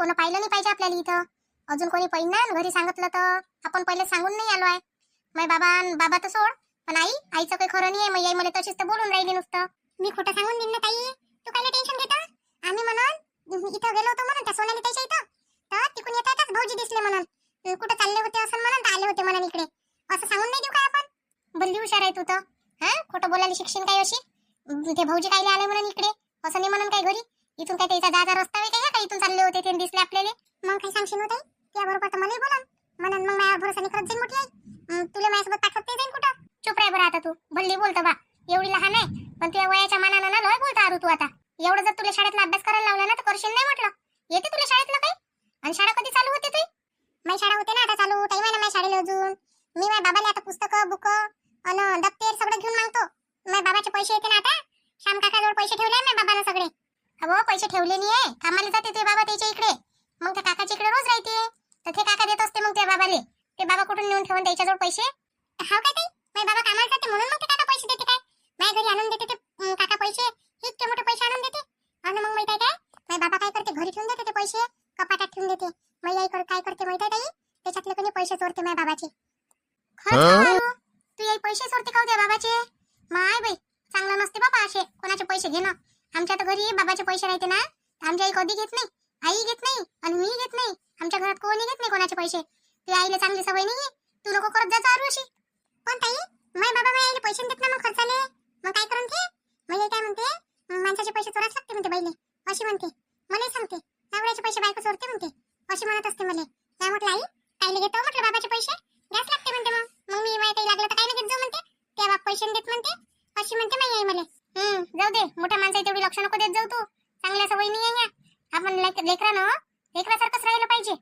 कोणी पाहिलं नाही पाहिजे आपल्याला इथं. अजून कोणी पाहिलं ना घरी सांगितलं तर आपण पहिले सांगून नाही आलो आहे. माय बाबा तर सोड, पण आईचं काही खरं नाही आहे. मग आई मला तशीच तर बोलून राहिली नुसतं. मी खोटं सांगून देईन ना ताई, तू काय टेन्शन घेता. आम्ही म्हणून इथं गेलो होतो म्हणून त्या सोनाली ताईच्या इथं, तर तिकडून येताच भाऊजी दिसले म्हणून, कुठं चालले होते असं म्हणून तर आले होते म्हणून इकडे, असं सांगून नाही देऊ काय आपण. भल्ली हुशार आहे तू तर. हा, खोटं बोलायला शिक्षण काय अशी. ते भाऊजी कायले आले म्हणून इकडे असं नाही म्हणून काय घरी. इथून काय त्याचा जायचा रस्ता आहे काय इथून चालले होते ते दिसले आपल्याला. मग काय सांगशील होते त्याबरोबर तर मलाही बोला म्हणून. मग माझ्या भरोसा करत जाईन मोठी आई, तुला माझ्यासोबत पाठवत नाही जाईन कुठं. चुप राय बरं आता तू. भल्ली बोलतो बा, एवढी लहान आहे पण तुझ्या वयाच्या मानानं ना लय बोलता आरू तू आता. एवढं जर तुला शाळेतला अभ्यास करायला लावला ना तर करशील नाही म्हटलं. येते तुला शाळेतलं काही. आणि शाळा कधी चालू होते तुझी. माझी शाळा होते ना आता चालू. टाइम आहे ना माझ्या शाळेला अजून. मी माझ्या बाबाला आता पुस्तकं बुक आणि दप्तर सगळं घेऊन मागतो. माझ्या बाबाचे पैसे येते ना आता. श्याम काकाजवळ पैसे ठेवले माझ्या बाबाने सगळे. अहो पैसे ठेवले नाही आहे, कामाला जाते ते बाबा त्याच्या इकडे. मग त्या काकाच्या इकडे रोज राहते तर ते काका देत असते मग त्या बाबाले. ते बाबा कुठून नेऊन ठेवून त्याच्याजवळ पैसे. हाव काय ताई, माझे बाबा कामाला जाते म्हणून मग ते काका पैसे देते काय. माझ्या घरी आणून देते ते काका पैसे. इतके मोठे पैसे आणून देते. आणि मग माहिती आहे काय, माझे बाबा काय करते घरी ठेवून देते ते पैसे, कपाटात ठेवून देते. मग आई काय करते माहिती आहे ताई, त्याच्यातले कोणी पैसे चोरते माझ्या बाबाचे. खरंच तू याई पैसे चोरते का त्या बाबाचे. माय बाई चांगलं नसते बाबा असे कोणाचे पैसे घेणं. आमच्या तर घरी बाबाचे पैसे राहते ना, आमच्या आई कधी घेत नाही, आई घेत नाही आणि मी घेत नाही. आमच्या घरात कोणी घेत नाही कोणाचे पैसे. ते आईला चांगली सवय नाहीये. तू नको करत जा चारू अशी. पण ताई माय बाबा माझ्या आईला पैसे देत ना मग खर्चाले. मग काय करून ते म्हणजे काय म्हणते, माणसाचे पैसे चोराच लागते म्हणते बाईले अशी म्हणते. मलाही सांगते नवऱ्याचे पैसे बायको चोरते म्हणते अशी म्हणत असते मला. काय म्हटलं आई कायले घेतो म्हटलं बाबाचे पैसे, गॅस लागते म्हणते. मग मी माझ्या काही लागलं तर काय नाही घेत जाऊ म्हणते, त्या बाप पैसे देत म्हणते अशी म्हणते माझी आई मला. जाऊ दे, मोठ्या माणसाची तेवढी लक्ष नको देत जाऊ तू. चांगल्या सवयी नाही आहे आपण लेकरानं लेकरासारखंच राहिलं पाहिजे.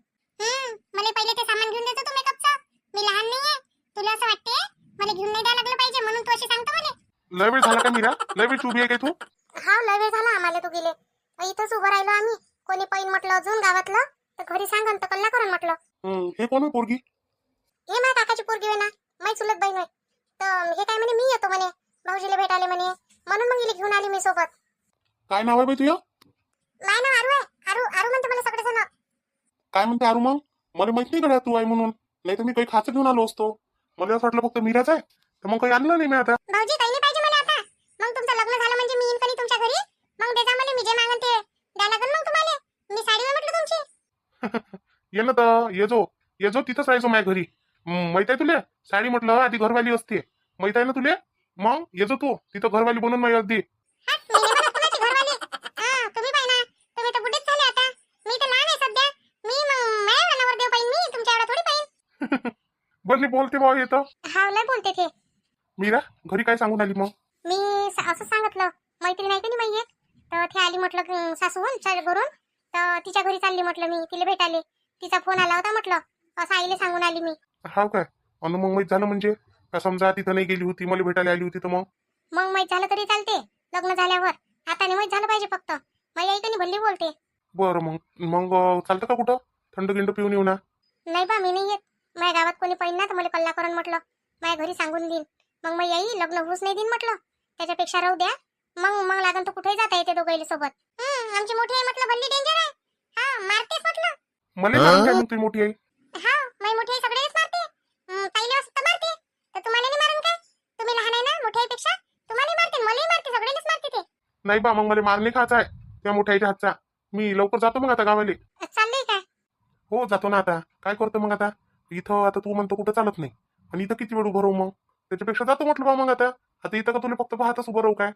मला पहिले ते सामान घेऊन देतो तू मेकअपचं. मी लहान नाहीये, तुला असं वाटते मला घेऊन नाही द्यायला लागलं पाहिजे म्हणून तू अशी सांगतो मला. लय वेळ झाला का मीरा, लय वेळ उभी आहे काय तू. हा लय वेळ झाला आम्हाला. तू गेले इथंच उभं राहिलो आम्ही. कोणी पैन म्हटलं अजून गावातलं तर घरी सांगन तर कल्ला करून म्हटलं. हे कोण आहे पोरगी. हे माझ्या काकाची पोरगी आहे ना, माझी चुलत बहीण आहे. तर हे काय म्हणे मी येतो म्हणे भाऊजीला भेटायला म्हणे, म्हणून मग हिला घेऊन आली मी सोबत. काय नाव आहे बाई तुझं. माझं नाव आरू आहे. आरू आरू म्हणते मला सगळे जण. काय म्हणते आरू. मग मला माहित नाही गड्या तू आहे म्हणून, नाही तर मी काही खाचं घेऊन आलो असतो. मला असं वाटलं फक्त मीराच आहे, तर मग काही आणलं नाही मी आता. भाऊजी काही नाही पाहिजे मला आता. मग तुमचं लग्न झालं म्हणजे मी येईन कधी तुमच्या घरी. मग देता मला मी जे मागन ते द्या लागन मग तुम्हाला. मी साडी म्हटलं तुमची. ये ना तर ये जो तिथंच राहायचो माझ्या घरी. माहित आहे तुला साडी म्हटलं आधी घरवाली असते, माहित आहे ना तुला. मग ये जो तू तिथं घरवाली बनून माझी अगदी. तुम्ही पाय ना, तुम्ही तर बुड्ढेच झाले आता. मी तर लहान आहे सध्या. मी मग माझ्या मनावर देव पाहिन, मी तुमच्या एवढा थोडी पाहिन. बदली बोलते भाऊ येतं. हा लय बोलते ते. मीरा घरी काय सांगून आली मग. मी असं सांगितलं मैत्रीण आहे की नाही बाई एक, तर ती आली म्हटलं सासूहून घरून, तर तिच्या घरी चालली म्हटलं मी तिला भेटायले. तिचा फोन आला होता म्हटलं, असं आईला सांगून आली मी. हा काय अन मग माहित झालं म्हणजे का समजा तिथं नाही गेली होती मला भेटायला आली होती तर मग माहित झालं तरी चालते लग्न झाल्यावर. आता नाही माहित झालं पाहिजे फक्त. माझी आई कधी भल्ली बोलते. बरं मग चालतं का कुठं थंड गिंड पिऊन येऊ ना. नाही बा मी नाही येत. माझ्या गावात कोणी पाहिजे ना तर मला कल्ला करून म्हटलं माझ्या घरी सांगून देईन. मग माझी आई लग्न होऊच नाही देईन म्हटलं, त्याच्यापेक्षा राहू द्या. मग लागन तर कुठेही जाता येते दोघाईला सोबत. आमची मोठी आई म्हटलं भल्ली डेंजर आहे. हा मारतेच म्हटलं. मला सांग काय मग तुझी मोठी आई. हा माझी मोठी आई सगळेच मारते. पहिले असं तर मारते तर तुम्हाला नाही मारन काय. तुम्ही लहान आहे ना मोठ्या आईपेक्षा, तुम्हाला मारते मलाही मारते सगळेच मारते ते. नाही बा मग मला मारणे खायचा आहे त्या मोठ्या आईच्या हातचा. मी लवकर जातो मग आता गावाले. चाललंय काय. हो जातो ना. आता काय करतो मग आता इथं. आता तू म्हणतो कुठं चालत नाही आणि इथं किती वेळ उभं राहू. मग त्याच्यापेक्षा जातो म्हटलं बा. मग आता इथं का तुला फक्त पाहतच उभं राहू काय.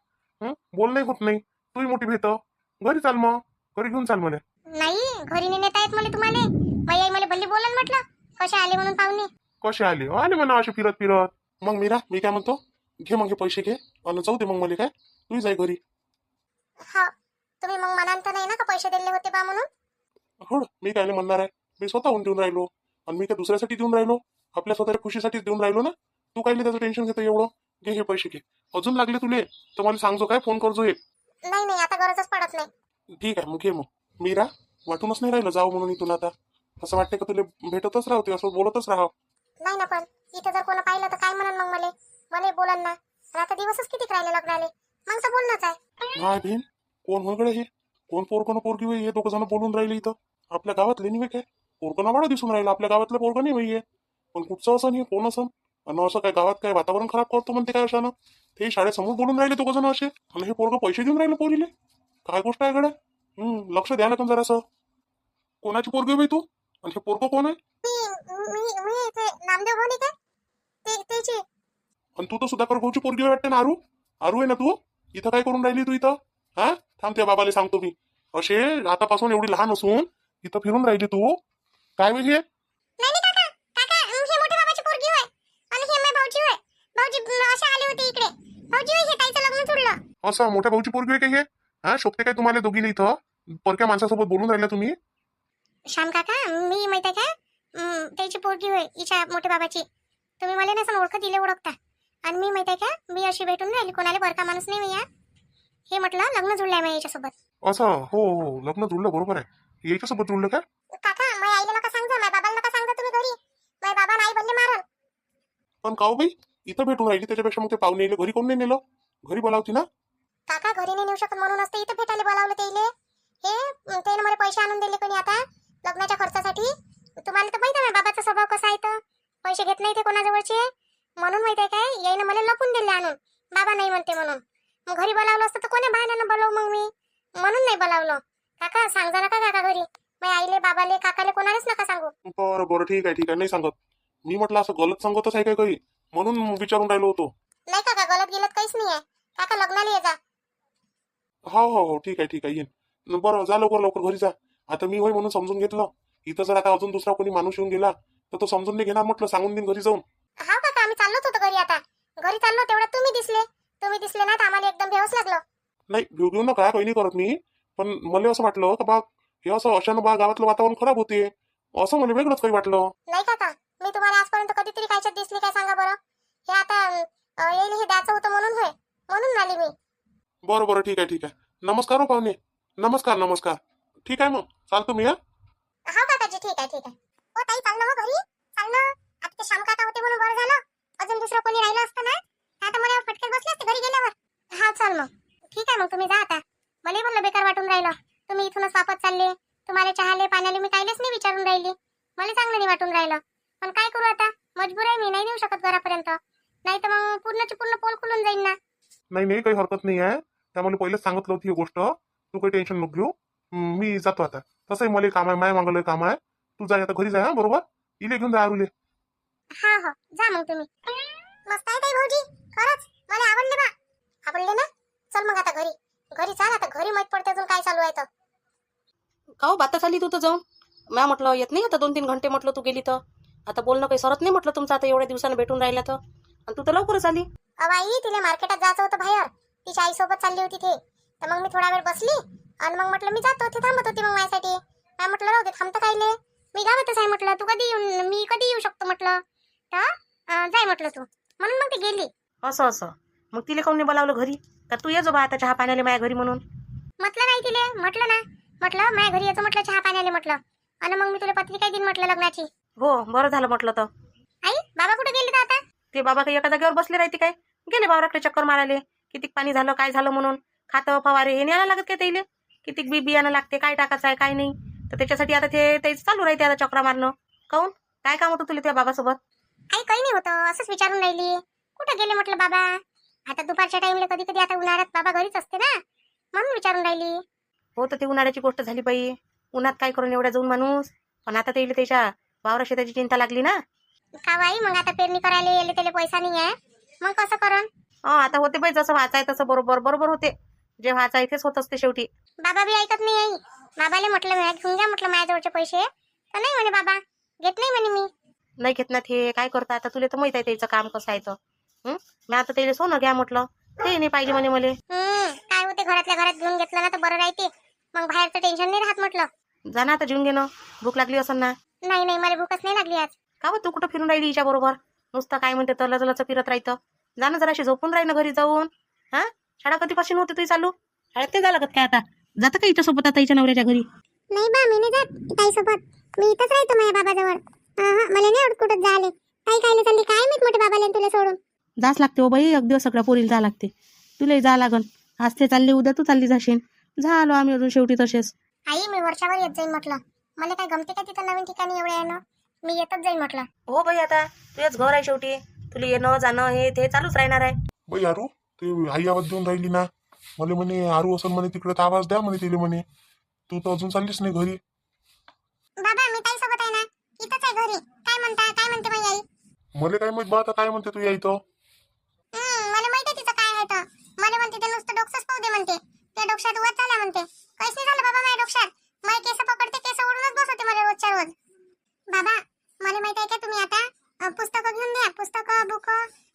बोल नाही होत नाही. तूही मोठी भेट घरी चाल. मग घरी घेऊन चाल मला. नाही घरी नाही नेता येत मला तुम्हाला. माझी आई मला भल्ली बोलन म्हटलं कसे आले म्हणून पाहुणे. कसे आले म्हणा असे फिरत फिरत. मग मीरा मी काय म्हणतो घे मग हे पैसे घे आणि जाऊ दे मग मला. काय तू जाय घरी. हा तुम्ही मग म्हणाल तर नाही ना का पैसे दिले होते बा म्हणून. हो मी काय म्हणणार आहे. मी स्वतःहून देऊन राहिलो आणि मी काय दुसऱ्यासाठी देऊन राहिलो. आपल्या स्वतःच्या खुशीसाठीच देऊन राहिलो ना. तू काय त्याचं टेन्शन घेतो एवढं. घे हे पैसे घे. अजून लागले तुले तर मला सांगजो काय फोन करजो एक. नाही आता गरजच पडत नाही. ठीक आहे मग घे. मग मीरा वाटूनच नाही राहिलं जाऊ म्हणून इथून. आता असं वाटतं का तुला भेटतच राहते असं बोलतच राहावं. नाही ना पण इथं जर कोण पाहिलं तर काय म्हणन मग मला बोलन ना. आता दिवसच किती राहिले लग्नाले, मग तर बोलणंच आहे. हा बहीण कोण होय गड्या हे. कोण पोर कोण पोरगी होय हे दोघं जण बोलून राहिले इथं. आपल्या गावातले नाही काय पोरगं नावाडा दिसून राहिलं. आपल्या गावातलं पोरगं नाही भाई आहे. पण कुठचं असं नाही कोण असं आणि असं काय गावात काय वातावरण खराब करतो म्हणते काय अशानं. ते शाळेसमोर बोलून राहिले दोघं जण असे आणि हे पोरगं पैसे देऊन राहिले पोरीले. काय गोष्ट आहे गड्या. लक्ष द्या ना पण जरासं. कोणाची पोरगी बाई तू आणि हे पोरगं कोण आहे? मी ते नामदेव भाऊ नाही का त्याची. आणि तू तर सुधाकर भाऊची पोरगी वाटते ना. आरू आहे ना तू. इथं काय करून राहिली तू इथं? हा थांब त्या बाबाला सांगतो मी. असे आतापासून एवढी लहान असून इथं फिरून राहिली तू. काय म्हणजे नाही नाही काका काका हे मोठ्या बाबाची पोरगी होय आणि हे माझ्या भाऊची होय. भाऊजी असे आले होते इकडे. भाऊजी होय हे ताईचं लग्न जुळलं. असं मोठ्या भाऊची पोरगी आहे काय हे? हा शोभते काय तुम्हाला दोघीला इथं? परक्या माणसासोबत बोलून राहिला तुम्ही. श्याम काका मी माहित आहे का त्याची पोरगी होय हिच्या मोठ्या बाबाची. तुम्ही मला नसून ओळखता आणि मी माहित आहे का मी अशी भेटून राहिली कोणाला बरका माणूस नाही मी या. हे म्हटलं लग्न जुळलंय मी याच्यासोबत. असं हो हो लग्न जुळलं बरोबर आहे. याच्यासोबत जुळलं काय? काका माझ्या आईला नका सांगता माझ्या बाबाला नका सांगता तुम्ही घरी. माझ्या बाबा नाही बनले मारल. पण काऊ बाई इथं भेटून राहिली त्याच्यापेक्षा मग ते पाहुणे येले घरी कोण नाही नेलं? घरी बोलावती ना. काका घरी नाही नेऊ शकत म्हणून असते इथं भेटायला बोलावलं त्याइले. हे त्याने मला पैसे आणून दिले कोणी आता लग्नाच्या खर्चासाठी. तुम्हाला तर माहिती आहे बाबाचा स्वभाव कसा आहे तर पैसे घेत नाही ते कोणाजवळचे. म्हणून माहिती आहे काय याईनं मला लपून दिले आणून. बाबा नाही म्हणते म्हणून. मग घरी बोलावलं असतं तर कोण्या बहाण्यानं बोलाव मग मी. म्हणून नाही बोलावलं. काका सांगा नका काका घरी. माझ्या आईले बाबाले काकाले कोणालाच नका सांगू. बरं बरं ठीक आहे नाही सांगत. मी म्हटलं असं गलत सांगतच आहे काय काही म्हणून विचारून राहिलो होतो. नाही काका गलत गेलत काहीच नाही आहे. काका लग्नाला ये जा. हो ठीक आहे येईन. बरं जा लवकर घरी जा. आता मी होय म्हणून समजून घेतलं. इथं जर आता अजून दुसरा कोणी माणूस येऊन गेला तर तो समजून नाही घेणार म्हटलं. सांगून देईन घरी जाऊन. हा काका आम्ही चाललोच होतो घरी आता. घरी चाललो तेवढ्यात तुम्ही दिसले ना तर आम्हाला एकदम भेवच लागलं. नाही घेऊ नका काही नाही करत मी. पण मला असं वाटलं का बा हे असं अशानं बा गावातलं वातावरण खराब होते असं मला वेगळंच काही वाटलं. नाही काका मी तुम्हाला आजपर्यंत कधीतरी कायच्यात दिसली काय सांगा बरं. हे आता येईल हे द्यायचं होतं म्हणून होय म्हणून आली मी. बरं ठीक आहे. नमस्कार हो पाहुणे. नमस्कार. ठीक आहे मग चालतो मी. हा काकाजी ठीक आहे. हो ताई चाललो हो घरी. चाललो आता ते श्याम काका होते म्हणून बरं झालं. अजून दुसरं कोणी राहिलं असतं ना आता मला फटके बसले असते घरी गेल्यावर. हा चल मग ठीक आहे मग तुम्ही जा आता. मलाही म्हणलं बेकार वाटून राहिलं. तुम्ही इथूनच वापस चालले. तुम्हाला चहाले पाण्याले मी काहीच नाही विचारून राहिली. मला चांगलं नाही वाटून राहिलं. पण काय करू आता मजबूर आहे मी नाही नेऊ शकत घरापर्यंत. नाही तर मग पूर्णची पूर्ण पोल खुलून जाईल ना. नाही काही हरकत नाही आहे. त्यामुळे पहिलेच सांगितलं होती ही गोष्ट. तू काही टेन्शन नको घेऊ. मी जातो आता. तसंही मला काम आहे माय मागलं काम आहे. तू जा आता घरी जा. हा बरोबर इले घेऊन जा आरुले. हा हो जा मग तुम्ही. मस्त आहे ताई भाऊजी खरंच मला आवडले ना. चल मग आता घरी चाल. आता घरी माहित पडते अजून काय चालू आहे तर. का हो बाता चालली तू तर जाऊन. म्या म्हटलं येत नाही आता 2-3 घंटे म्हटलं तू गेली तर. आता बोलणं काही सरत नाही म्हटलं तुमचं आता एवढ्या दिवसानं भेटून राहिला तर. आणि तू तर लवकरच आली. आई तिला मार्केटात जायचं होतं बाहेर. तिच्या आई सोबत चालली होती ते. तर मग मी थोडा वेळ बसली आणि मग म्हटलं मी जातो. ते थांबत होती मग माझ्यासाठी. मी म्हटलं राहू दे थांबतं कायले. मी गावातच आहे म्हटलं. तू मी कधी येऊ शकतो म्हटलं. तर जाय म्हटलं तू. म्हणून मग ती गेली. असं मग तिला काऊन नाही बोलावलं घरी का तू ये जो बा आता चहा पाण्याला माझ्या घरी म्हणून. म्हटलं नाही तिले. म्हटलं ना म्हटलं माझ्या घरी यायचं म्हटलं चहा पाण्याले म्हटलं. आणि मग मी तुला पत्रिका देईन म्हटलं लग्नाची. हो बरं झालं म्हटलं तर. आई बाबा कुठे गेले तर आता. ते बाबा काही एका जागेवर बसले राहते काय. गेले बावराकडे चक्कर मारायले. कितीक पाणी झालं काय झालं म्हणून. खातं फवारे हे न्यायला लागत काय त्याला. कितीक बियाणं लागते काय टाकायचं आहे काय नाही. तर त्याच्यासाठी आता ते चालू राहते आता चक्रा मारणं. काऊन काय काम होतं तुला त्या बाबासोबत. आई काही नाही होतं असंच विचारून राहिली. कुठं गेले म्हटलं बाबा. आता दुपारच्या टाइमला कधी आता उन्हाळ्यात बाबा घरीच असते ना म्हणून विचारून राहिली. हो तर ती उन्हाळ्याची गोष्ट झाली बाई. उन्हात काय करून एवढ्या जाऊन माणूस. पण आता त्याच्या वावरा शेताची चिंता लागली ना. का बाई मग आता पेरणी करायला येले त्याला पैसा नाही आहे मग कसं करण. आता होते बाई जसं वाचाय तसं बरोबर होते. जे वाचाय तेच होत असते शेवटी. बाबा बी ऐकत नाही आई. बाबाले म्हटलं मी घेऊन घ्या म्हटलं माझ्याजवळचे पैसे तर नाही म्हणे बाबा घेत नाही म्हणे मी. नाही घेत ना ते काय करता आता तुला तर माहित आहे त्याचं काम कसं आहे तर. मी आता त्याला सोनं घ्या म्हटलं ते नाही पाहिजे म्हणे मला. काय होते घरातल्या घरात घेऊन घेतलं ना तर बरं राहते. मग बाहेरचं टेन्शन नाही राहत म्हटलं. जा ना आता जेवून घे ना. भूक लागली असेल ना. नाही मला भूकच नाही लागली आज. का तू कुठं फिरून राहिली हिच्या बरोबर. नुसतं काय म्हणते तलच फिरत राहतं. जा ना जराशी झोपून राही ना घरी जाऊन. हा शाळा कधीपासून होती तुझी चालू. शाळेत ते झालं काय आता. जातं का हिच्यासोबत आता हिच्या नवऱ्याच्या घरी. नाही बा मी नाही जात ताईसोबत. मी इथंच राहतो माझ्या बाबाजवळ. मला नाही आवडत कुठं जाले. ताई कायले चालली काय माहित मोठे बाबाला तुला सोडून. जाच लागते हो बाई. अगदी सगळ्या पोरीला जा लागते. तुलाही जा लागन. आज ते चालले उद्या तू चालली जाशील. झालो आम्ही अजून शेवटी तसेच. आई मी वर्षावर येत जाईन म्हटलं. मला काय गमते का तिथं नवीन ठिकाणी एवढे आहे ना, मी येतच जाईल म्हटलं. हो बाई, आता तुझंच घर आहे शेवटी. तुला येणं जाणं हे ते चालूच राहणार आहे. बाई आरू, ते आई आवाज देऊन राहिली ना, मला म्हणे आरू असं म्हणे तिकडे तर आवाज द्या म्हणे तिले म्हणे. तू तर अजून चाललीच नाही घरी. बाबा मी ताई सोबत आहे ना, इथंच आहे घरी. काय म्हणते माझी आई? मला काय माहित बा आता काय म्हणते तू या इथं. मला माहिती आहे तिचं काय आहे तर. मला म्हणते ते नुसतं डोकसंच पाहू दे म्हणते. त्या डोक्यात वत झाला म्हणते. काहीच नाही झालं बाबा माझ्या डोक्यात. माझे केस पकडते, केस ओढूनच बसवते मला रोजच्या रोज. बाबा मला माहिती आहे का, तुम्ही आता पुस्तकं घेऊन द्या. पुस्तकं, बुक,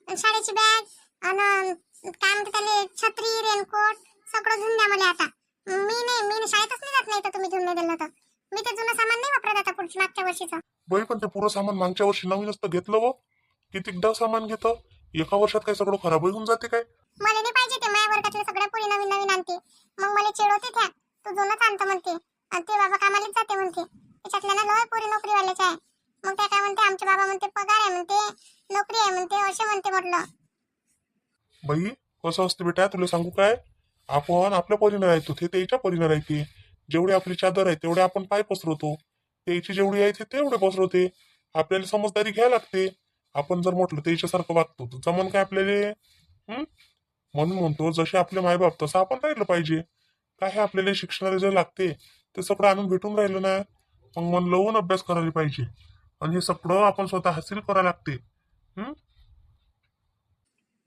शाळेची बॅग आणि काय म्हणते त्याला, छत्री, रेनकोट सगळं घेऊन द्या मला आता. मी शाळेतच नाही जात, नाही तर तुम्ही घेऊन नाही दिलं तर. मी ते जुनं सामान नाही वापरत आता पुढच्या मागच्या वर्षीचं. बाई पण ते पुरं सामान मागच्या वर्षी नवीनच तर घेतलं व. कितीकदा सामान घेतं, एका वर्षात काय सगळं खराब होऊन जाते काय. मला नाही पाहिजे ते. माझ्या वर्गातल्या सगळ्या पोरी नवीन नवीन आणते. मग मला चिडवते त्या, तू जुनंच आणतं म्हणते. आणि ते बाबा कामालाच जाते म्हणते. त्याच्यातल्या ना लय पोरी नोकरीवाल्याच्या आहे. मग त्या काय म्हणते, आमचे बाबा म्हणते पगार आहे म्हणते, नोकरी आहे म्हणते, असे म्हणते म्हटलं. बाई कसं असते बेटा, तुला सांगू काय, आपण आपल्या परीनं राहतो, ते त्याच्या परीनं राहते. जेवढी आपली चादर आहे तेवढे आपण पाय पसरवतो, त्याची जेवढी आहे ते तेवढे पसरवते. आपल्याला समजदारी घ्यायला लागते. आपण जर म्हटलं त्याच्यासारखं वागतो तर जमन काय आपल्याला. म्हणून म्हणतो जसे आपले मायबाप तसं आपण राहिलं पाहिजे. काय हे आपल्याला शिक्षणाला जे लागते ते सगळं आणून भेटून राहिलं ना, मग मन लावून अभ्यास करायला पाहिजे. आणि हे सगळं आपण स्वतः हासिल करायला लागते.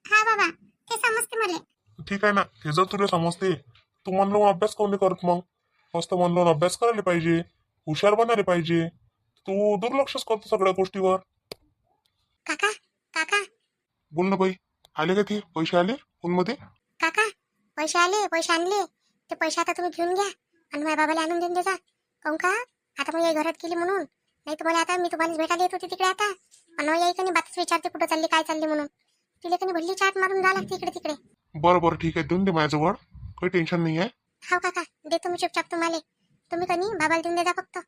हा बाबा ते समजते मला. ठीक आहे ना, हे जर तुला समजते, तू मन लावून अभ्यास काऊन नाही करत मग. मस्त मन लावून अभ्यास करायला पाहिजे, हुशार बनायला पाहिजे. तू दुर्लक्षच करतो सगळ्या गोष्टीवर. काका काका बोल ना बाई, आले का ते पैसे आले फोनमध्ये? काका पैसे आले, पैसे आणले. ते पैसे आता तुम्ही घेऊन घ्या आणि माझ्या बाबाला आणून देऊन द्या. काऊन का, आता मग याई घरात गेली म्हणून. नाही तुम्हाला आता मी तुम्हाला भेटायला येत होती तिकडे आता. आणि याई कधी बातच विचारते कुठं चालली काय चालली म्हणून. तिला कधी भल्ली चाट मारून जा लागते इकडे तिकडे. बरं ठीक आहे, देऊन दे माझ्याजवळ, काही टेन्शन नाही आहे. हो काका देतो मी चुपचाप तुम्हाला. तुम्ही कधी बाबाला देऊन द्या फक्त.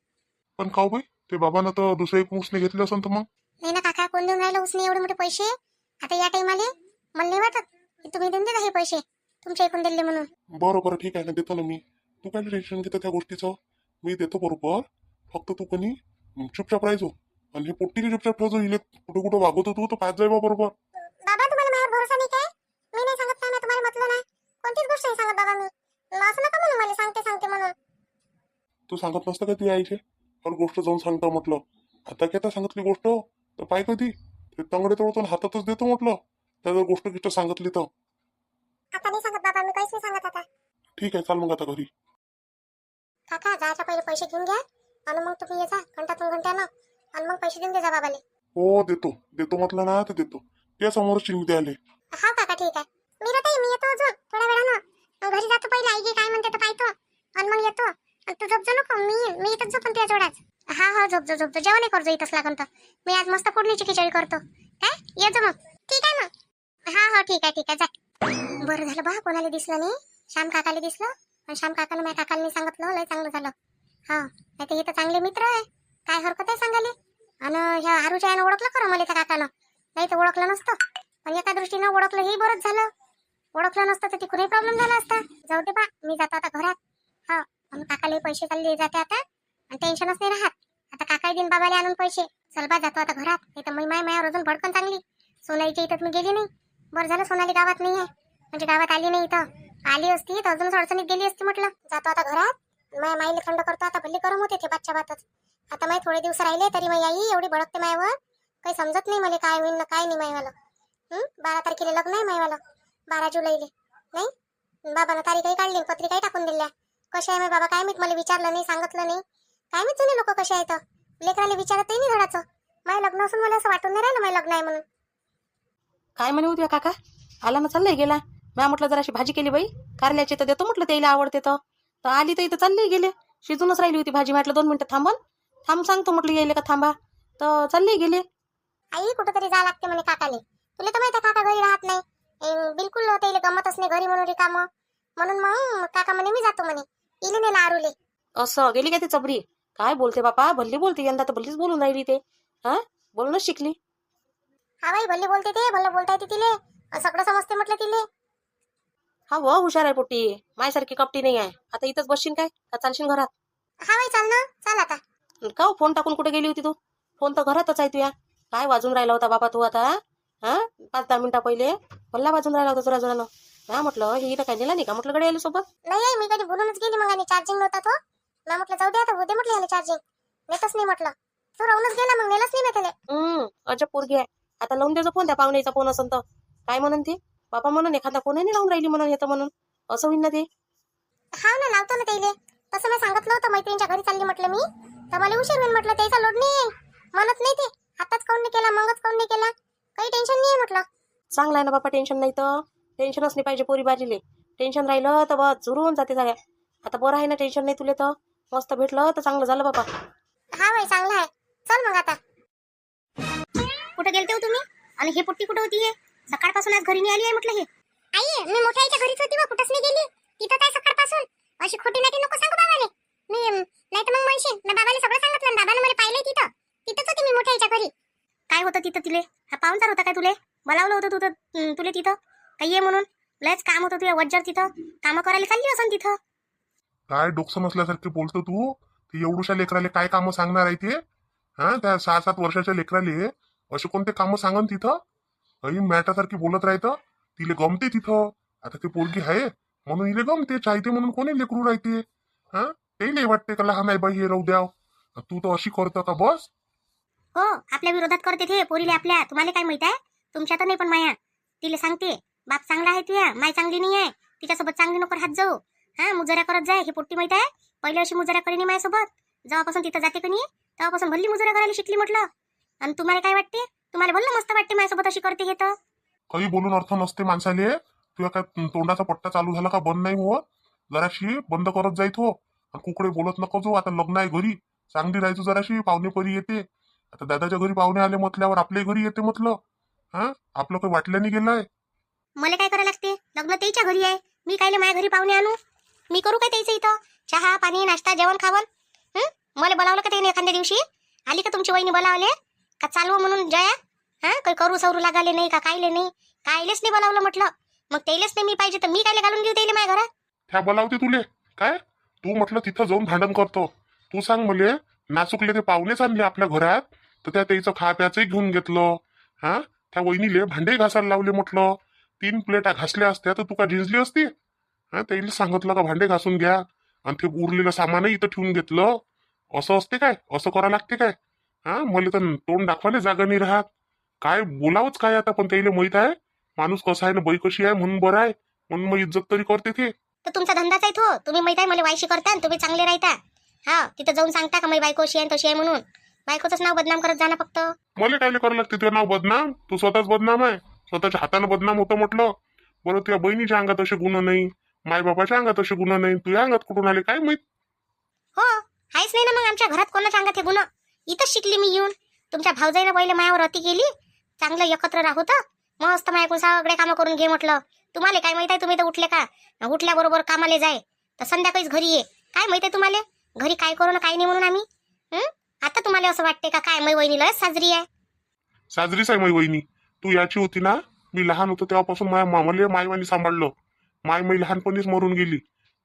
पण खाऊ बाई, ते बाबांना तर दुसरे एक उसने घेतले असेल तर मग. नाही ना काका, कोण देऊन राहिलं उसने एवढे मोठे पैसे आता या टाइमाले. मला नाही वाटत की तुम्ही देऊन देता हे पैसे तुमच्या ऐकून दिले म्हणून. बरं ठीक आहे ना, देतो ना मी. तू काय टेन्शन घेतो त्या गोष्टीचं, मी देतो बरोबर. फक्त तू कधी चुपचाप राहायचो आणि हे पोट्टीने चुपचाप ठेवतो. इले कुठं कुठं वागवतो तू तर पाच जाय बरोबर. बाबा तुम्हाला माझ्यावर भरोसा नाही काय? मी नाही सांगत काय, मी तुम्हाला म्हटलं नाही. कोणतीच गोष्ट नाही सांगत बाबा मी. असं नका म्हणून मला, सांगते म्हणून. तू सांगत नसतं का तू यायचे हर गोष्ट जाऊन सांगता म्हटलं. आता काय सांगितली गोष्ट तर पाय कधी ते तंगडे तोडतो हातातच देतो म्हटलं. त्या जर गोष्ट किती सांगितली तर. आता नाही सांगत बाबा, मी काहीच नाही सांगत आता. ठीक आहे, चाल मग आता घरी. काका जायच्या पहिले पैसे घेऊन घ्या आणि मग तुम्ही ये जा घंट्यानं आणि मग पैसे देऊन द्या बाबाले. हो देतो म्हटलं ना तर देतो. त्या समोर चिंगते आले. हा काका ठीक आहे. मी येतो अजून थोड्या वेळानं. घरी जातो पहिले, आई काय म्हणते तर पाहतो आणि मग येतो. आणि तू झोपजो नको, मी इथंच झोपून तुझ्या जोड्याच. हा झोपजो जेवण नाही करजो इथंच लागून तर. मी आज मस्त फोडणीची खिचडी करतो. काय येतो मग. ठीक आहे मग. हा ठीक आहे जा. बरं झालं बा कोणाला दिसलं नाही. श्याम काकाला दिसलं आणि श्याम काकाला माझ्या काकाला नाही सांगितलं. लय चांगलं झालं. हा नाही तर हे तर चांगले मित्र आहे, काय हरकत आहे सांगाले. आणि ह्या आरूच्या यानं ओळखलं खरं मला त्या काकानं, नाही तर ओळखलं नसतं. पण एका दृष्टीनं ओळखलं हे बरंच झालं. ओळखलं नसतं तर तिकडे प्रॉब्लेम झाला असता. जाऊ दे बा, मी जातो आता घरात. हा आणि काकाला पैसे चालले जाते आता आणि टेन्शनच नाही राहत. आता काका दिन बाबाला आणून पैसे. चल बा जातो आता घरात. नाही तर मायावर अजून भडकन चांगली. सोनालीच्या इथं मी गेली नाही. बरं झालं सोनाली गावात नाही आहे, म्हणजे गावात आली नाही. इथं आली असती तर अजून अडचणीत गेली असती म्हटलं. जातो आता घरात. माझ्या माईला थंड करतो आता. भल्ली गरम होते ते बातच्या बातच. आता माई थोडे दिवस राहिले तरी माझी आई एवढी भडकते मायावर, काही समजत नाही मला काय होईल ना काय नाही मायवालं. 12 तारखेला लग्न आहे मायवालं, 12 जुलैले. नाही बाबानं तारीखही काढली, पत्रिकाही टाकून दिल्या. कशा आहे बाबा काय माहित, मला विचारलं नाही, सांगितलं नाही. काय माहित जुने लोक कसे आहेत. लेकराला विचारतही नाही धडाचं. माझं लग्न असून मला असं वाटून नाही राहिलं माझं लग्न आहे म्हणून. काय म्हणे उद्या काका आला ना चाललंय गेला. मी म्हटलं जराशी भाजी केली बाई कारल्याची तर देतो म्हटलं, त्याला आवडते तर आली तर इथं चालले गेले. शिजूनच राहिली होती भाजी. म्हटलं 2 मिनिटं थांब सांगतो म्हटलं यायला का थांबा, तर चालले गेले. आई कुठंतरी जा लागते म्हणे काकाले. तुला तर माहिती काका घरी राहत नाही. बिलकुल त्याला गमतच नाही घरी म्हणून रिकामं. म्हणून मग काका म्हणे मी जातो म्हणे. इले नेला आरूले. असं गेली का ते चबरी. काय बोलते बापा, भल्ली बोलते. यंदा तर भल्लीच बोलून राहिली ते. बोलणंच शिकली. हा बाई भल्ली बोलते ते, भल्लं बोलता येते तिले, सगळं समजते म्हटलं तिले. हा हुशार आहे पोट्टी, माझ्यासारखी कपटी नाही आहे. आता इथंच बसशील काय का चालशील घरात? हा बाई चाल ना, चाल आता. का हो, फोन टाकून कुठे गेली होती तू? फोन तर घरातच आहे तुया. काय वाजून राहिला होता बाबा तू आता? हा 5-10 मिनिटं पहिले पल्ला वाजून राहिला होता जोरा जोरानं. हा म्हटलं ही इथं काय नेला नाही का म्हटलं गड्या आली सोबत. नाही आई, मी कधी बोलूनच गेली मग, आणि चार्जिंग नव्हता तो. मी म्हटलं जाऊ दे आता, होते म्हटलं याला चार्जिंग. नेतच नाही म्हटलं. तो राहूनच गेला, मग नेलंच नाही मी त्याला. अजब पोरगी आहे. आता लावून द्यायचा फोन, त्या पाहुण्याचा फोन असन तर काय म्हणून ती बाबा म्हणून एखादा फोनही नाही लावून राहिली म्हणून येतं म्हणून असं होईन ना ते. हा ना, लावतो ना त्याला. तसं मी सांगितलं होतं मैत्रिणीच्या घरी चालली म्हटलं मी, तर मला उशीर होईल म्हटलं, त्याचा लोड नाही आहे. म्हणत नाही ते, आताच काऊन नाही केला, मगच काऊन नाही केला, काही टेन्शन नाही आहे म्हटलं. चांगला आहे ना बाबा, टेन्शन नाही तर. टेन्शनच नाही पाहिजे पोरी बाजीले. टेन्शन राहिलं तर बस झुरून जाते सगळ्या. आता बरं आहे ना, टेन्शन नाही तुले तर. मस्त भेटलं तर चांगलं झालं बाबा. हा बाई, चांगला आहे. चल मग आता. कुठे गेलते हो तुम्ही? आणि हे पुट्टी कुठे होती? हे सकाळपासून आज घरी नाही आली आहे म्हटलं. हे आई, मी मोठ्या आईच्या घरीच होती, कुठंच नाही गेली. तिथं काय सकाळपासून अशी खोटी नाटी नको सांगू बाबाले. मी नाही तर मग म्हणशील ना, बाबाला सगळं सांगितलं, बाबाने मला पाहिलंय तिथं. तिथंच होती मी मोठ्या आईच्या घरी. काय होतं तिथं तिले? हा पाहुणचार होता काय तुले? बोलावलं होतं तू तर तुले तिथं काही ये म्हणून? लयच काम होतं तुझ्या वज्जर, तिथं कामं करायला चालली असन तिथं. काय डोकं नसल्यासारखे बोलतो तू? ते एवढ्याशा लेकराले काय कामं सांगणार आहे ते? हा, त्या 6-7 वर्षाच्या लेकराले असे कोणते कामं सांगन तिथं? काही मॅटासारखी बोलत राहतं. तिले गमते तिथं. आता ती पोरगी आहे म्हणून इले गमते, चाहते म्हणून कोणी लेकरू राहते. हा, ते वाटते का लहान आहे बाई हे राहू द्याव. तू तर अशी करतो का बस? हो, आपल्या विरोधात करते ते पोरीले आपल्या. तुम्हाला काय माहित आहे? तुमच्या तर नाही, पण माया तिले सांगते, बाप चांगला आहे तुया, माय चांगली नाही आहे, तिच्यासोबत चांगली नको हात जाऊ. हा, मुजऱ्या करत जाय. हे पोट्टी माहित आहे, पहिले अशी मुजऱ्या करीने माझ्यासोबत. जेव्हापासून तिथं जाते का नाही, तेव्हापासून भल्ली मुजऱ्या करायला शिकली म्हटलं. आणि तुम्हाला काय वाटते? तुम्हाला भल्लं मस्त वाटते माझ्यासोबत अशी करते हे तर. काही बोलून अर्थ नसते माणसाले. तुला काय तोंडाचा पट्टा चालू झाला का बंद नाही हो? जराशी बंद करत जाईत हो. कुकडे बोलत नको जो. आता लग्न आहे घरी, चांगली राहायचो जराशी. पाहुणे परी येते. आता दादाच्या घरी पाहुणे आले म्हटल्यावर आपल्या घरी येते म्हटलं. हा, आपलं काही वाटलं नाही गेलंय. मला काय करायला लागते? लग्न त्याच्या घरी आहे, मी कायले माझ्या घरी पाहुणे आणू? मी करू काय त्याचं इथं चहा पाणी नाश्ता जेवण खावण? मला बोलावलं का त्याने एखाद्या दिवशी? आली का तुमची वहिनी बोलावले का चालू म्हणून जया? हा, काही करू सवरू लागाले नाही का? कायले नाही, कायलेच नाही बोलावलं म्हटलं. मग त्यालाच नाही मी पाहिजे तर मी कायले घालून घेऊ त्याला माझ्या घरात? त्या बोलावते तुले काय? तू म्हटलं तिथं जाऊन भांडण करतो. तू सांग मले, नाचुकले ते पाहुणेच आणले आपल्या घरात तर त्या त्याचं खा प्याचंही घेऊन घेतलं. हा, त्या वहिनीले भांडे घासायला लावले म्हटलं. 3 प्लेटा घासल्या असत्या तर तू का झिंजली असती? हा, त्याला सांगितलं का भांडे घासून घ्या, आणि ते उरलेलं सामानही इथं ठेवून घेतलं. असं असते काय? असं करावं लागते काय? हा, मला तर तोंड दाखवायला जागा नाही राहत. काय बोलावंच काय आता? पण त्याला माहित आहे माणूस कसा आहे ना, बाई कशी आहे म्हणून बरं आहे, म्हणून मग इज्जत तरी करते ते. तर तुमचा धंदाच आहे तो. तुम्ही माहित आहे मला वायशी करता आणि तुम्ही चांगले राहता. हा, तिथं जाऊन सांगता का माझी बायको अशी आहे तशी आहे म्हणून? बायकोचंच नाव बदनाम करत जाणं फक्त. मला कायले करावं लागते तुझं नाव बदनाम? तू स्वतःच बदनाम आहे. स्वतःच्या हातानं बदनाम होतं म्हटलं. बरं, तुझ्या बहिणीच्या अंगात असे गुण नाही, मायबापाच्या अंगात असे गुण नाही, तुझ्या अंगात कुठून आले काय माहित? हो, हायच नाही ना मग आमच्या घरात कोणाच्या अंगात हे गुण? इथंच शिकली मी येऊन. तुमच्या भावजाईनं पहिले मायावर अति केली. चांगलं एकत्र राहू तर मस्त माझ्याकडून सगळे कामं करून घे म्हटलं. तुम्हाला काय माहित आहे? तुम्ही तर उठले का उठल्याबरोबर कामाला जाय तर संध्याकाळीच घरी ये. काय माहित आहे तुम्हाला घरी काय करू ना काय नाही म्हणून आम्ही? आता तुम्हाला असं वाटते का काय मै वहिनीला साजरी आहे? साजरीच आहे माझी वहिनी. तू याची होती ना, मी लहान होतो तेव्हापासून माझ्या मामाले मायवानी सांभाळलं. माई लहानपणीच मरून गेली.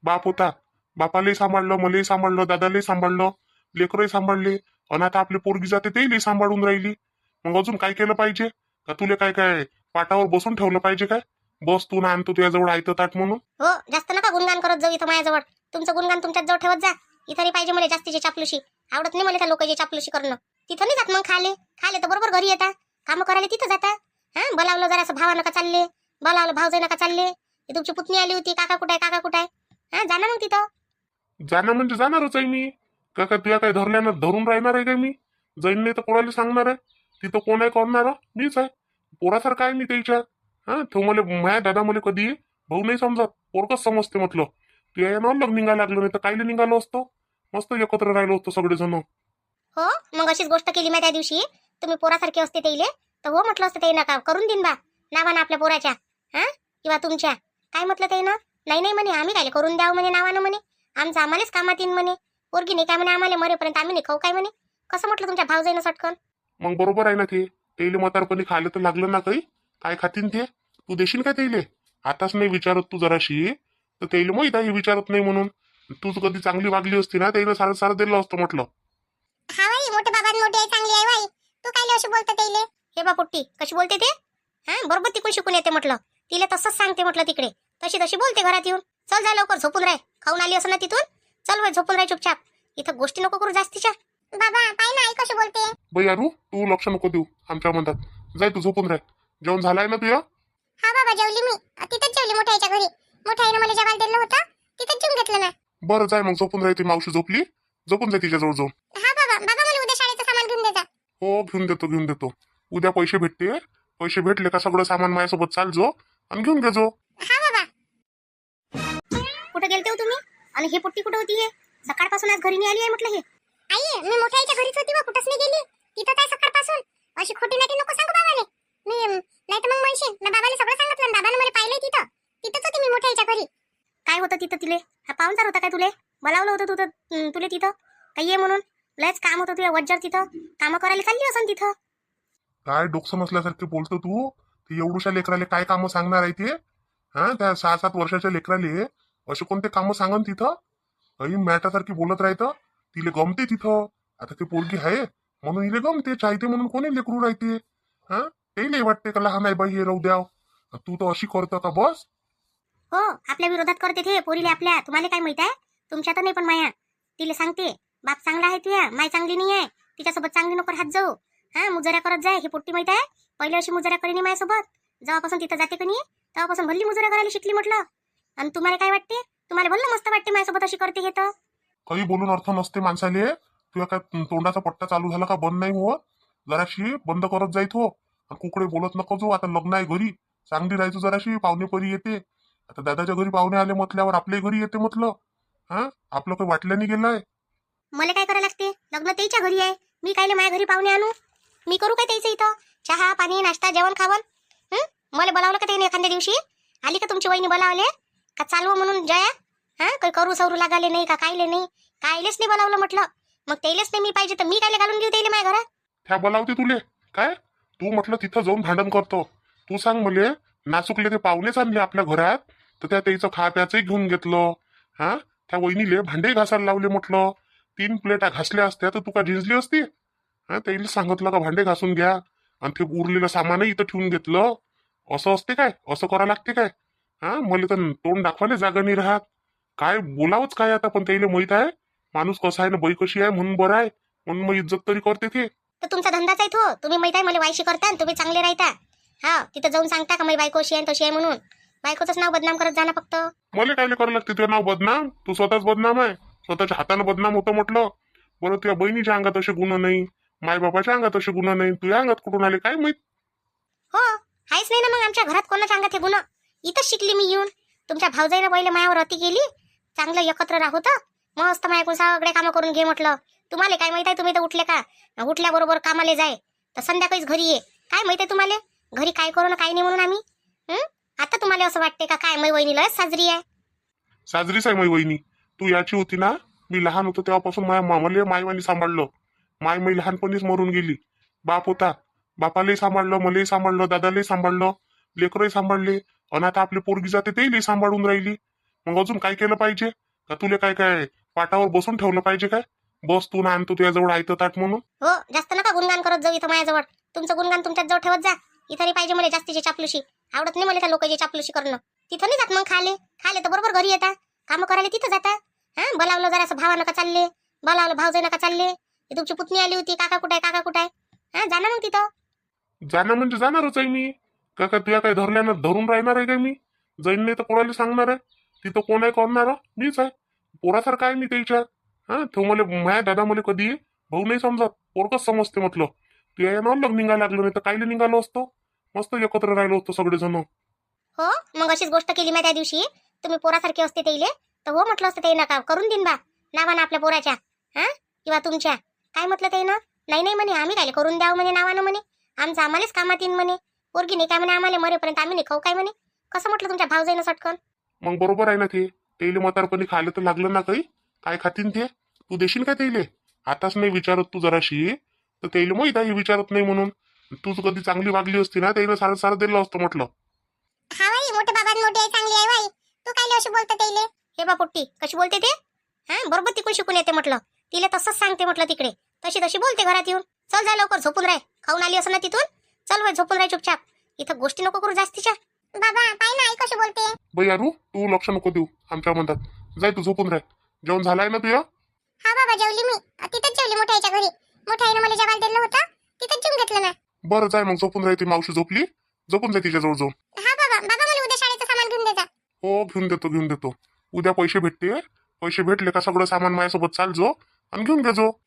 बाप होता, बापालाही सांभाळलं, मलाही सांभाळलं, दादालाही सांभाळलं, लेकरही सांभाळले. आणि आता आपली पोरगी जाते तेही सांभाळून राहिली. मग अजून काय केलं पाहिजे? का तुला काय काय पाटावर बसून ठेवलं पाहिजे काय? बस तू ना आणतो तुझ्याजवळ आयतं ताट म्हणून. हो, जास्त नका गुणगान करत जाऊ इथं माझ्याजवळ. तुमचं गुणगान तुमच्याच जवळ ठेवत जा. इथं नाही पाहिजे मला जास्तीची चापलुशी. आवडत नाही मला त्या लोकांची चापलुशी करणं. तिथं नाही जात मग. खाले तर बरोबर घरी येता, कामं करायला तिथं जाता. हा, बोलावलं जरासं भावा नका चालले, बोलावलं भावजाई नका चालले. तुमची पुतणी आली होती, काका कुठे आहे, काका कुठे आहे? हा, जा ना मग तिथं. जाणं म्हणजे जाणारच आहे मी. का काय तुझ्या काय धरल्यानं धरून राहणार आहे काय मी? जाईन नाही तर कोणाला सांगणार आहे? तिथं कोण आहे करणार? मीच आहे. पोरासारखं आहे मी त्याच्या. हा, तो मला माझ्या दादा मला कधी भाऊ नाही समजत, पोरकच समजते म्हटलं. तुझ्या यानं लग्न निघायला लागलं, नाही तर कायले निघालो असतो. मस्त एकत्र राहिलो असतो सगळेजण. हो, मग अशीच गोष्ट केली मी त्या दिवशी. तुम्ही पोरासारखे असते त्याइले तर हो म्हटलं असतं ते नका करून देईन बा नावानं आपल्या पोराच्या. हा, किंवा तुमच्या. काय म्हटलं ते ना? नाही म्हणे, आम्ही काय करून द्यावं म्हणे नावानं म्हणे. आमचं आम्हालाच कामात येईन म्हणे. पोरगी नाही काय म्हणे आम्हाला, मरेपर्यंत आम्ही नाही खाऊ काय म्हणे. कसं म्हटलं तुमच्या भावजाईनं सटकन? मग बरोबर आहे ना ते. तेले म्हातारपणी खायला तर लागलं ना काही. काय खातीन ते? तू देशील काय तेले? आताच नाही विचारत तू जराशी, तर तेले माहित आहे विचारत नाही म्हणून. तूच कधी चांगली वागली असती ना, त्याला सारं दिलं असतं म्हटलं. बाई मोठे बाबा आणि मोठी आई चांगली आहे बाई. तू काय अशी बोलते त्याले? हे बा पोट्टी कशी बोलते ते? हा बरोबर तिकडून शिकून येते म्हटलं. तिला तसंच सांगते म्हटलं तिकडे. तशी तशी बोलते घरात येऊन. चल जा लवकर झोपून राह. खाऊन आली असं ना तिथून. चल बाई झोपून राह चुपचाप. इथं गोष्टी नको करू जास्तीच्या. बाबा पाय ना आई कशी बोलते. बाई अरू तू लक्ष नको देऊ आमच्या म्हणतात. जाय तू झोपून राह. जेवण झालंय ना तुझं? हा बाबा जेवली मी. तिथंच जेवली मोठ्या आईच्या घरी. मोठ्या आईनं मला जेवायला दिलं होतं. तिथंच जेवून घेतलं ना. बरं जाय मग झोपून राहते. मावशी झोपली. झोपून जाय तिच्याजवळ जाऊन. हा बाबा बाबा मला उद्या शाळेचं सामान घेऊन देता. हो घेऊन देतो. उद्या पैसे भेटते. पैसे भेटले का सगळं सामान माझ्यासोबत चाल जो आणि घेऊन घे जो. हा बाबा. कुठे गेलते हो तुम्ही? आणि हे पोट्टी कुठे होती? हे सकाळपासून आज घरी नाही आली आहे म्हटलं. हे आई मी मोठ्या आईच्या घरीच होती व कुठंच नाही गेली. तिथं काय सकाळपासून अशी खोटी नाटी नको सांगू बाबाले. मी नाही तर मग म्हणशील ना बाबाने सगळं सांगितलं. बाबाने मला पाहिलंय तिथंच होती मी मोठ्या आईच्या घरी. काय होतं तिथं तिले? हा पाहुणचार होता काय तुले? बोलावलं होतं तुले तिथं काही ये म्हणून? लयच काम होतं तुझ्या वज्जर तिथं. कामं करायला चालली असं तिथं. काय डोकं नसल्यासारखे बोलतो तू. ते एवढ्याशा लेकराले काय कामं सांगणार आहे ते? हा त्या 6-7 वर्षाच्या लेकराले असे कोणते कामं सांगन तिथं? काही मॅटासारखी बोलत राहतं. तिले गमते तिथं. आता ते पोरगी आहे म्हणून इले गमते. चाहते म्हणून कोणी लेकरू राहते. हा ते वाटते का लहान आहे बाई हे राहू द्याव. तू तर अशी करतं का बस? हो आपल्या विरोधात करते ते पोरीले आपल्या. तुम्हाला काय माहित आहे? तुमच्या तर नाही पण माया. तिले सांगते बाप चांगला आहे तुया, माय चांगली नाही आहे. तिच्यासोबत चांगली नको राहत जाऊ. हा मुजऱ्या करत जाय. हे पोट्टी माहित आहे पहिले अशी मुजऱ्या करीने माझ्यासोबत. जेव्हापासून तिथं जाते का नाही तेव्हापासून भल्ली मुजऱ्या करायला शिकली म्हटलं. आणि तुम्हाला काय वाटते? तुम्हाला भल्लं मस्त वाटते माझ्यासोबत अशी करते हे तर. काही बोलून अर्थ नसते माणसाले. तुझ्या काय तोंडाचा पट्टा चालू झाला का बंद नाही होत? जराशी बंद करत जायत हो. कुकडे बोलत नको जो. आता लग्न आहे घरी. चांगली राहायचो जराशी. पाहुणे परी येते. आता दादाच्या घरी पाहुणे आले म्हटल्यावर आपल्या घरी येते म्हटलं. हा आपलं काही वाटलं नाही गेलंय. मला काय करायला लागते? लग्न त्याच्या घरी आहे. मी कायले माझ्या घरी पाहुणे आणू? मी करू काय त्याचं इथं? चहा पाणी नाश्ता जेवण खावण? मला बोलावलं का त्याने एखाद्या दिवशी? आली का तुमची वहिनी बोलावले का चालव म्हणून जया? हा काही करू सवरू लागाले नाही का? कायले नाही कायलेच नाही बोलावलं म्हटलं. मग त्यालाच नाही मी पाहिजे तर मी कायले घालून घेऊ त्याला माझ्या घरात? त्या बोलावते तुले काय? तू म्हटलं तिथं जाऊन भांडण करतो. तू सांग मले नाचुकले ते पाहुणेच आणले आपल्या घरात तर त्या त्याचं खा प्याचंही घेऊन घेतलं. हा त्या वहिनीले भांडे घासायला लावले म्हटलं. 3 प्लेटा घासल्या असत्या तर तू का झिंजली असती? हा त्याला सांगितलं का भांडे घासून घ्या आणि ते उरलेलं सामानही इथं ठेवून घेतलं. असं असते काय? असं करावं लागते काय? हा मला तर तोंड दाखवायला जागा नाही राहत. काय बोलावंच काय आता? पण त्याला माहित आहे माणूस कसा आहे ना बाई कशी आहे म्हणून बरं आहे म्हणून मग इज्जत तरी करते ते. तर तुमचा धंदाच आहे तो. तुम्ही माहित आहे मला वायशी करता आणि तुम्ही चांगले राहता. हा तिथं जाऊन सांगता का माझी बायको अशी आहे तशी आहे म्हणून. बायकोचंच नाव बदनाम करत जाणं फक्त. मला काय करावं लागते तुझं नाव बदनाम? तू स्वतःच बदनाम आहे. स्वतःच्या हातानं बदनाम होतं म्हटलं. बरं तुझ्या बहिणीच्या अंगात असे गुण नाही. मायबापाच्या अंगात असे गुण नाही. तुझ्या अंगात कुठून आले काय माहित? हो आहेच नाही ना मग आमच्या घरात कोणाच्या अंगात हे गुण. इथंच शिकली मी येऊन. तुमच्या भाऊजाईनं पहिले मायावर अति केली. चांगलं एकत्र राहत मस्त मायाकून सगळे कामं करून घे म्हटलं. तुम्हाला काय माहित आहे? तुम्ही तर उठले का उठल्याबरोबर कामाला जाय तर संध्याकाळीच घरी ये. काय माहित आहे तुम्हाला घरी काय करू ना काय नाही म्हणून आम्ही? आता तुम्हाला असं वाटते का काय मै वहिनीला साजरी आहे? साजरीच आहे माझी वहिनी. तू याची होती ना. मी लहान होतो तेव्हापासून माझ्या मामाले मायवानी सांभाळलं. माई लहानपणीच मरून गेली. बाप होता. बापालाही सांभाळलं, मलाही सांभाळलं, दादालाही सांभाळलं, लेकरही सांभाळले. आणि आता आपली पोरगी जाते तेही सांभाळून राहिली. मग अजून काय केलं पाहिजे? का तुला काय काय पाटावर बसून ठेवलं पाहिजे काय? बस तू ना आणतो तुझ्याजवळ आयतं ताट म्हणून. हो जास्त नका गुणगान करत जाऊ इथं माझ्याजवळ. तुमचं गुणगान तुमच्याच जवळ ठेवत जा. इथं नाही पाहिजे मला जास्तीची चापलुशी. आवडत नाही मला त्या लोकांची चापलुशी करणं. तिथं नाही जात मग खाले तर बरोबर घरी येता. कामं करायला तिथं जाता. हा बोलावलं जरा असं भावा नका चालले. बोलावलं भावजाई नका चालले. तुमची पुतणी आली होती. काका कुठे आहे? हा जा ना मग तिथं. जाणं म्हणजे जाणारच आहे मी. का तुया काय धरल्यानं धरून राहणार आहे काय मी? जाईन नाही तर कोणाला सांगणार आहे? तिथं कोण आहे करणार? मीच आहे. पोरासारखं आहे मी त्याच्या. हा तो मला माझ्या दादा मला कधी भाऊ नाही समजत. पोरकच समजते म्हटलं. तू या लग्न निघायला लागलो नाही तर कायले निघालो असतो. मस्त एकत्र राहिलो असतो सगळेजण. हो मग अशीच गोष्ट केली मी त्या दिवशी. तुम्ही पोरासारखे असते त्याइले तर हो म्हटलं असतं ते नका करून देईन बा नावानं आपल्या पोराच्या. हा किंवा तुमच्या काय म्हटलं ते ना? नाही म्हणे आम्ही काय करून द्यावं म्हणे नावानं म्हणे. आमचं आम्हालाच कामात येईन म्हणे. पोरगी नाही काय म्हणे आम्हाला मरेपर्यंत आम्ही नाही खाऊ काय म्हणे. कसं म्हटलं तुमच्या भावजाईनं सटकन? मग बरोबर आहे ना ते. तेले म्हातारपणी खायला तर लागलं ना काही. काय खातीन ते? तू देशील काय तेले? आताच नाही विचारत तू जराशी तर तेले माहित आहे विचारत नाही म्हणून. तूच कधी चांगली वागली असती ना त्याला सारं दिलं असतं म्हटलं. हा बाई मोठे बाबा मोठी आई चांगली आहे बाई. तू काय अशी बोलते त्याइले? हे बा पोट्टी कशी बोलते ते? हा बरोबर तिकडून शिकून येते म्हटलं. तिला तसंच सांगते म्हटलं तिकडे. तशी तशी बोलते घरात येऊन. चल जा लवकर, झोपून राह. खाऊन आली असं ना तिथून. चल वय, झोपून राह चुपचाप. इथं गोष्टी नको करू जास्तीच्या. बाबा पाय ना, आई कशी बोलते. बाई अरू, तू लक्ष नको देऊ आमच्या म्हणतात. जाय तू झोपून राह. जेवण झालाय ना तुझ्या? हा बाबा जेवली मी. तिथंच जेवली मोठ्या आईच्या घरी. मोठ्या आईनं मला जेवायला दिलं होतं, तिथंच जेवून घेतलं ना. बरं जाय मग, झोपून राहते. मावशी झोपली, झोपून जाय तिच्याजवळ जाऊन. हा बाबा, बाबा मला उद्या शाळेचं सामान घेऊन दे जा. हो घेऊन देतो. उद्या पैसे भेटते. पैसे भेटले का सगळं सामान माझ्यासोबत चाल जो आणि घेऊन घे जो.